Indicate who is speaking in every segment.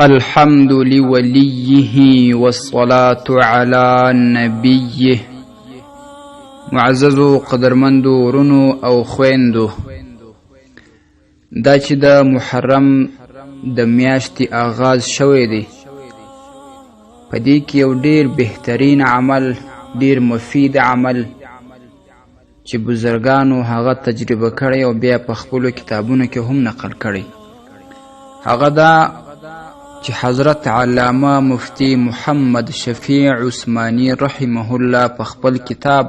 Speaker 1: الحمد لوليه والصلاة على نبيه. معززو قدرمندو ورونو او خويندو، دا چې د محرم د میاشتې آغاز شوی دی، په دې کې یو ډیر بهترین عمل، ډیر مفید عمل چې بزرګانو هغه تجربه کړی او بیا په خپلو کتابونو کې هم نقل کړی. هغه دا چې حضرت علامه مفتی محمد شفیع عثمانی رحمه الله په خپل کتاب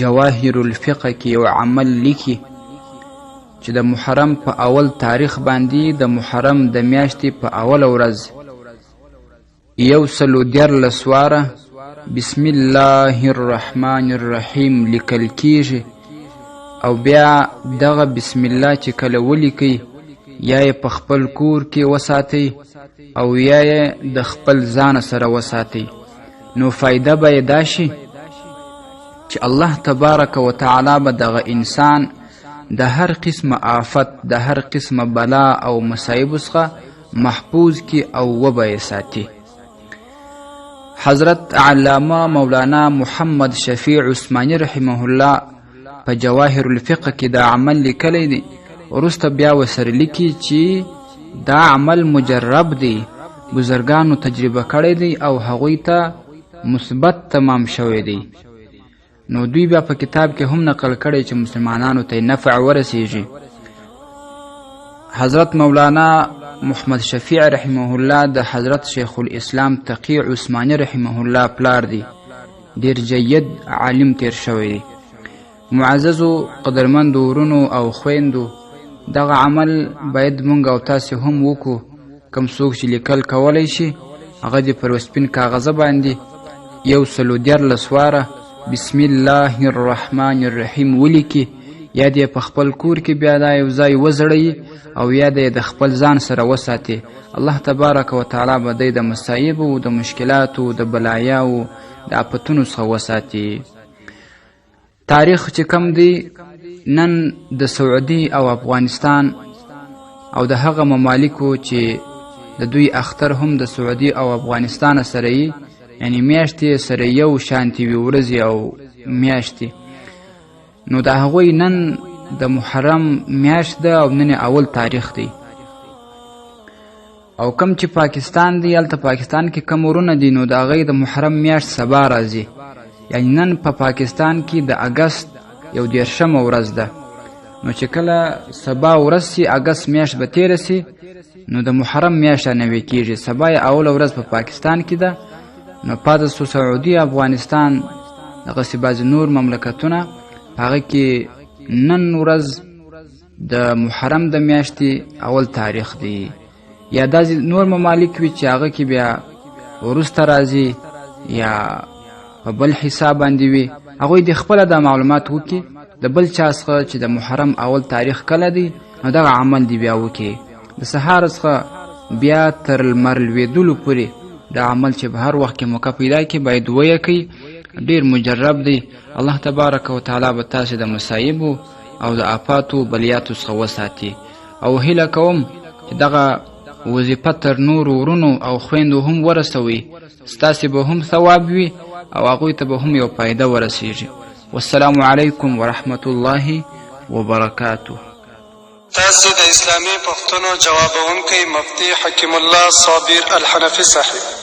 Speaker 1: جواهر الفقه کې یو عمل لیکي چې د محرم په اول تاریخ باندې د محرم د میاشتې په اول ورځ 114 واره بسم الله الرحمن الرحیم لیکل کیږي، او بیا دغه بسم الله چې کله ولیکي یا یې په خپل کور کې وساتئ او یا یې د خپل ځان سره وساتئ، نو فایده به یې دا شي چې الله تبارک و تعالی به دغه انسان د هر قسمه آفت، د هر قسمه بلا او مصایبو څخه محفوظ کی او وبه یې ساتي. حضرت علامه مولانا محمد شفیع عثمانی رحمه الله په جواهر الفقه کې دا عمل لیکلی دی. وروسته بیا ورسره لیکي چې دا عمل مجرب دی، بزرګانو تجربه کړی دی او هغوی ته مثبت تمام شوی دی. نو دوی بیا په کتاب کې هم نقل کړی چې مسلمانانو ته نفع ورسیږي. حضرت مولانا محمد شفیع رحمه الله د حضرت شیخ الاسلام تقی عثمانی رحمه الله پلار دی، ډیر جید عالم تیر شوی دی. معززو قدرمندو ورونو او خویندو، دغه عمل باید مونږ او تاسې هم وکړو. کم څوک چې لیکل کولی شي هغه دې پر وسپین کاغذه باندې 114 واره بسم الله الرحمن الرحیم ولیکي، یا دې په خپل کور کې بیا دا یو ځای وزړوي او یا دې د خپل ځان سره وساتي. الله تبارک و تعالی به دی د مصایبو، د مشکلاتو، د بلایاو، د آفتونو څخه وساتي. تاریخ چې کم دی، نن د سعودي او افغانستان او د هغه ممالکو چې د دوی اختر هم د سعودي او افغانستان سره یي، یعنی میاشتې سره یو شانتې وي، ورځې او میاشتې، نو د هغوی نن د محرم میاشت ده او نن اول تاریخ دی. او کم چې پاکستان دی، هلته پاکستان کې کم ورونه دي، نو د هغوی د محرم میاشت سبا راځي، یعنی نن په پاکستان کې د اګست 11 ورځ ده. نو چې کله سبا ورځ سي، اګست میاشت به تیره سي، نو د محرم میاشت نوی کیږي. سبا یې اوله ورځ په پاکستان کې ده، نو پاتې سو سعودي، افغانستان، دغسې بعضې نور مملکتونه، هغه کې نن ورځ د محرم د میاشتې اول تاریخ دی. یا داسې نور ممالک وي چې هغه کې بیا وروسته راځي یا په بل حساب باندې وي، هغوی د خپله دا معلومات وکړي د بل چا څخه چې د محرم اول تاریخ کله دی، نو دغه عمل دی بیا وکړي. د سهار څخه بیا تر لمر لوېدلو پورې دا عمل چې په هر وخت کې موقع پیدا کړي باید ویې کوي. ډیر مجرب دی. الله تبارک و تعالی به تاسې د مصایبو او د آفاتو بلیاتو څخه وساتي. او هیله کوم چې دغه وظیفه تر نورو ورونو او خویندو هم ورسوي، ستاسې به هم ثواب وي او هغوی ته به هم یو فایده ورسیږي. والسلام علیکم ورحمت الله وبرکاته.
Speaker 2: تاسې د اسلامي پوښتنو جوابونکی مفتی حکیم الله صابر الحنفي صاحب